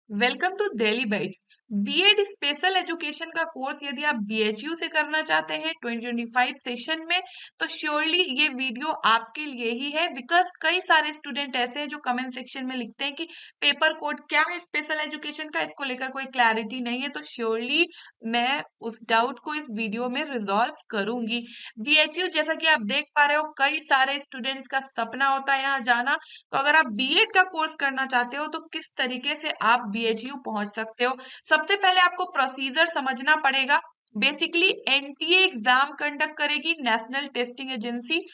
Welcome to daily bites. B Ed special education का course यदि आप बीएचयू से करना चाहते हैं 2025 सेशन में, तो श्योरली ये वीडियो आपके लिए ही है। बिकॉज कई सारे स्टूडेंट ऐसे हैं जो कमेंट सेक्शन में लिखते हैं कि पेपर कोड क्या है स्पेशल एजुकेशन का, इसको लेकर कोई क्लैरिटी नहीं है। तो श्योरली मैं उस डाउट को इस वीडियो में रिजॉल्व करूंगी। बीएचयू जैसा कि आप देख पा रहे हो, कई सारे स्टूडेंट्स का सपना होता है यहाँ जाना। तो अगर आप बीएड का कोर्स करना चाहते हो तो किस तरीके से आप बीएचयू पहुंच सकते हो, सबसे पहले आपको प्रोसीजर समझना पड़ेगा। बेसिकली एनटीए एग्जाम कंडक्ट करेगी नेशनल टेस्टिंग एजेंसी।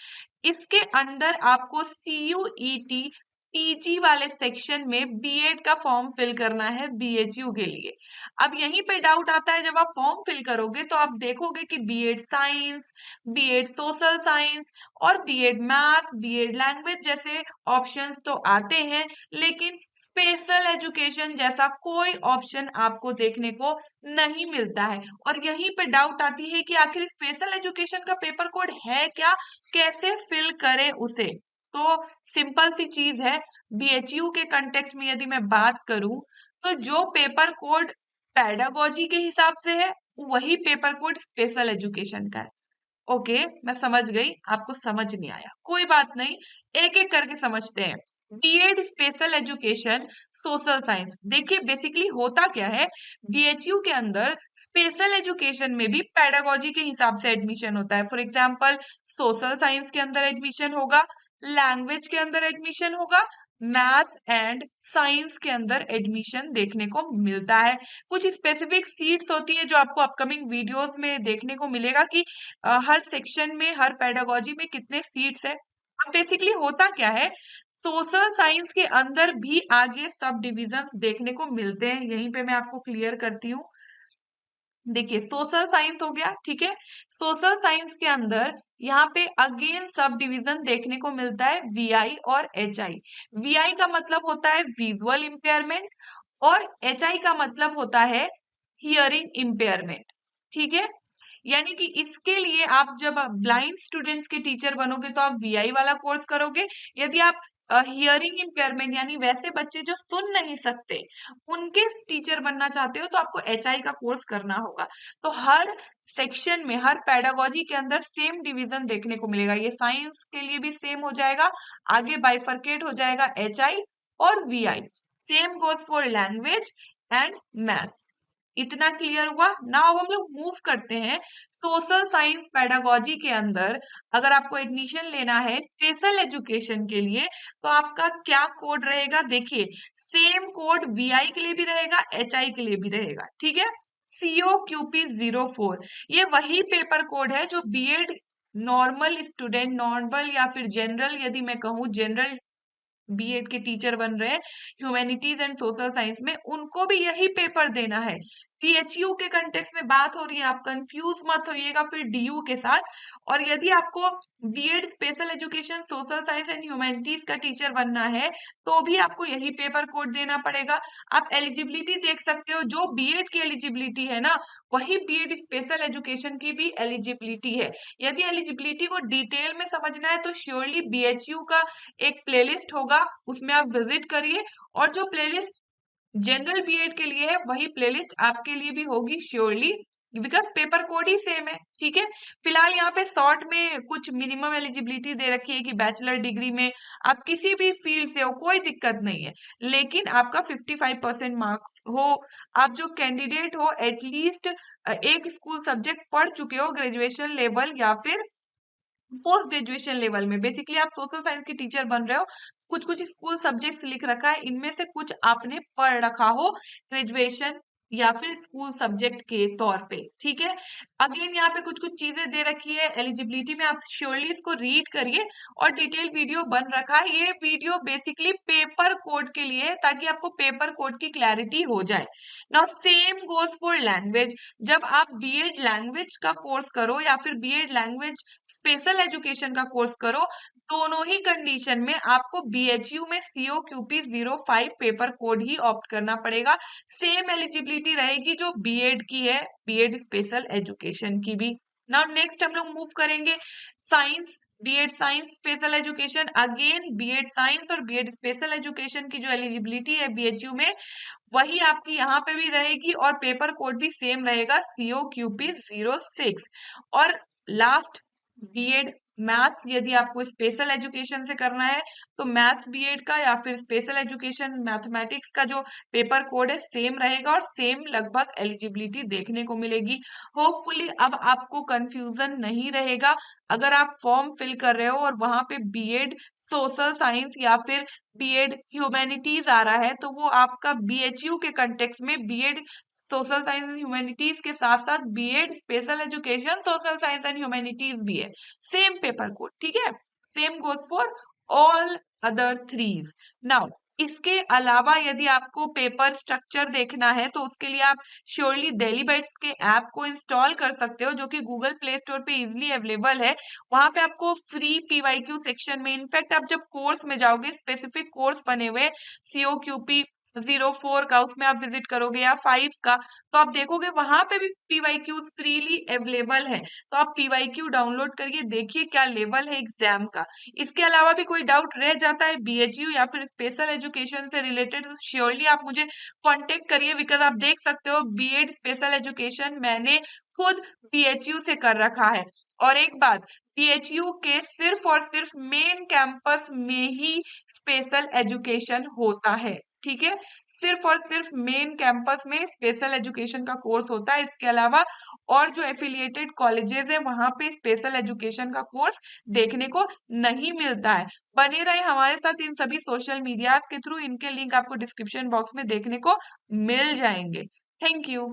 इसके अंदर आपको सीयूईटी पीजी वाले सेक्शन में बीएड का फॉर्म फिल करना है बीएचयू के लिए। अब यहीं पे डाउट आता है, जब आप फॉर्म फिल करोगे तो आप देखोगे कि B Ed science, B Ed social science और बीएड मैथ्स, बीएड लैंग्वेज जैसे ऑप्शंस तो आते हैं, लेकिन स्पेशल एजुकेशन जैसा कोई ऑप्शन आपको देखने को नहीं मिलता है। और यहीं पे डाउट आती है कि आखिर स्पेशल एजुकेशन का पेपर कोड है क्या, कैसे फिल करें उसे। तो सिंपल सी चीज है, बीएचयू के कंटेक्स्ट में यदि मैं बात करूं तो जो पेपर कोड पेडागोजी के हिसाब से है, वही पेपर कोड स्पेशल एजुकेशन का है। ओके, मैं समझ गई, आपको समझ नहीं आया, कोई बात नहीं, एक एक करके समझते हैं। B Ed special education social science, देखिए बेसिकली होता क्या है। बीएचयू के अंदर स्पेशल एजुकेशन में भी पेडागोजी के हिसाब से एडमिशन होता है। फॉर एग्जांपल, सोशल साइंस के अंदर एडमिशन होगा, लैंग्वेज के अंदर एडमिशन होगा, मैथ्स एंड साइंस के अंदर एडमिशन देखने को मिलता है। कुछ स्पेसिफिक सीट्स होती है जो आपको अपकमिंग वीडियोस में देखने को मिलेगा कि हर सेक्शन में, हर पेडागोजी में कितने सीट्स है। अब बेसिकली होता क्या है, सोशल साइंस के अंदर भी आगे सब डिविजन्स देखने को मिलते हैं। यहीं पे मैं आपको क्लियर करती हूँ। देखिए, सोशल साइंस हो गया, ठीक है। सोशल साइंस के अंदर यहाँ पे अगेन सब डिवीजन देखने को मिलता है, वीआई और एचआई। वीआई का मतलब होता है विजुअल इम्पेयरमेंट और एचआई का मतलब होता है हियरिंग इम्पेयरमेंट, ठीक है। यानी कि इसके लिए आप जब ब्लाइंड स्टूडेंट्स के टीचर बनोगे तो आप वीआई वाला कोर्स करोगे। यदि आप हियरिंग इम्पेयरमेंट यानी वैसे बच्चे जो सुन नहीं सकते, उनके टीचर बनना चाहते हो तो आपको एचआई का कोर्स करना होगा। तो हर सेक्शन में, हर पेडागोजी के अंदर सेम डिवीजन देखने को मिलेगा। ये साइंस के लिए भी सेम हो जाएगा, आगे बाइफरकेट हो जाएगा एचआई और VI. Same goes for language and maths. इतना क्लियर हुआ ना। अब हम लोग मूव करते हैं सोशल साइंस पेडागोजी के अंदर। अगर आपको एडमिशन लेना है स्पेशल एजुकेशन के लिए तो आपका क्या कोड रहेगा, देखिए सेम कोड वीआई के लिए भी रहेगा, एचआई के लिए भी रहेगा, ठीक है। COQP04, ये वही पेपर कोड है जो बीएड नॉर्मल स्टूडेंट, नॉर्मल या फिर जनरल, यदि मैं कहूँ जनरल बीएड के टीचर बन रहे हैं ह्यूमैनिटीज एंड सोशल साइंस में, उनको भी यही पेपर देना है। पीएचयू के कंटेक्स्ट में बात हो रही है, आप कंफ्यूज मत होइएगा फिर डीयू के साथ। और यदि आपको B Ed special education social science and humanities का टीचर बनना है तो भी आपको यही पेपर कोड देना पड़ेगा। आप एलिजिबिलिटी देख सकते हो, जो बीएड की एलिजिबिलिटी है ना, वही बीएड स्पेशल एजुकेशन की भी एलिजिबिलिटी है। यदि एलिजिबिलिटी को डिटेल में समझना है तो श्योरली बीएचयू का एक प्लेलिस्ट होगा, उसमें आप विजिट करिए। और जो प्लेलिस्ट जनरल बीएड के लिए है वही प्लेलिस्ट आपके लिए भी होगी surely, because paper code he same है, ठीक है। फिलहाल यहाँ पे शॉर्ट में कुछ मिनिमम एलिजिबिलिटी दे रखी है कि बैचलर डिग्री में आप किसी भी फील्ड से हो, कोई दिक्कत नहीं है, लेकिन आपका 55% मार्क्स हो, आप जो कैंडिडेट हो एटलीस्ट एक स्कूल सब्जेक्ट पढ़ चुके हो ग्रेजुएशन लेवल या फिर पोस्ट ग्रेजुएशन लेवल में। बेसिकली आप सोशल साइंस के टीचर बन रहे हो, कुछ कुछ स्कूल सब्जेक्ट्स लिख रखा है, इनमें से कुछ आपने पढ़ रखा हो ग्रेजुएशन या फिर स्कूल सब्जेक्ट के तौर पे, ठीक है। अगेन यहाँ पे कुछ कुछ चीजें दे रखी है एलिजिबिलिटी में, आप श्योरली इसको रीड करिए। और डिटेल वीडियो बन रखा है, ये वीडियो बेसिकली पेपर कोड के लिए है ताकि आपको पेपर कोड की क्लैरिटी हो जाए। Now same goes for language. जब आप बीएड लैंग्वेज का कोर्स करो या फिर बीएड लैंग्वेज स्पेशल एजुकेशन का कोर्स करो, दोनों ही कंडीशन में आपको बीएचयू में COQP05 पेपर कोड ही ऑप्ट करना पड़ेगा। सेम एलिजिबिलिटी रहेगी जो बीएड की है, बीएड स्पेशल एजुकेशन की भी। नाउ नेक्स्ट हम लोग मूव करेंगे science. B Ed science special education, again B Ed science और बीएड स्पेशल एजुकेशन की जो एलिजिबिलिटी है बीएचयू में वही आपकी यहाँ पे भी रहेगी और पेपर कोड भी सेम रहेगा COQP 06। और लास्ट, बीएड मैथ्स, यदि आपको स्पेशल एजुकेशन से करना है तो मैथ्स बीएड का या फिर स्पेशल एजुकेशन मैथमेटिक्स का जो पेपर कोड है सेम रहेगा और सेम लगभग एलिजिबिलिटी देखने को मिलेगी। होपफुली अब आपको कंफ्यूजन नहीं रहेगा। अगर आप फॉर्म फिल कर रहे हो और वहां पे बीएड सोशल साइंस या फिर बीएड ह्यूमैनिटीज आ रहा है तो वो आपका बीएचयू के कंटेक्स में B Ed social science and humanities के साथ साथ B Ed special education social science and humanities भी है, सेम पेपर कोड, ठीक है। Same goes for all other threes. Now इसके अलावा यदि आपको पेपर स्ट्रक्चर देखना है तो उसके लिए आप श्योरली दिल्ली बाइट्स के ऐप को इंस्टॉल कर सकते हो जो कि गूगल प्ले स्टोर पे इजिली अवेलेबल है। वहां पे आपको फ्री पीवाईक्यू सेक्शन में, इनफैक्ट आप जब कोर्स में जाओगे, स्पेसिफिक कोर्स बने हुए COQP 04 का, उसमें आप विजिट करोगे या 5 का, तो आप देखोगे वहां पे भी पीवाईक्यूज फ्रीली अवेलेबल है। तो आप पीवाईक्यू डाउनलोड करके देखिए क्या लेवल है एग्जाम का। इसके अलावा भी कोई डाउट रह जाता है बीएचयू या फिर स्पेशल एजुकेशन से रिलेटेड तो श्योरली आप मुझे कांटेक्ट करिए, बिकॉज आप देख सकते हो बीएड स्पेशल एजुकेशन मैंने खुद बीएचयू से कर रखा है। और एक बात, बीएचयू के सिर्फ और सिर्फ मेन कैंपस में ही स्पेशल एजुकेशन होता है, ठीक है। सिर्फ और सिर्फ मेन कैंपस में स्पेशल एजुकेशन का कोर्स होता है। इसके अलावा और जो एफिलिएटेड कॉलेजेस है वहां पे स्पेशल एजुकेशन का कोर्स देखने को नहीं मिलता है। बने रहे हमारे साथ इन सभी सोशल मीडियाज के थ्रू, इनके लिंक आपको डिस्क्रिप्शन बॉक्स में देखने को मिल जाएंगे। Thank you.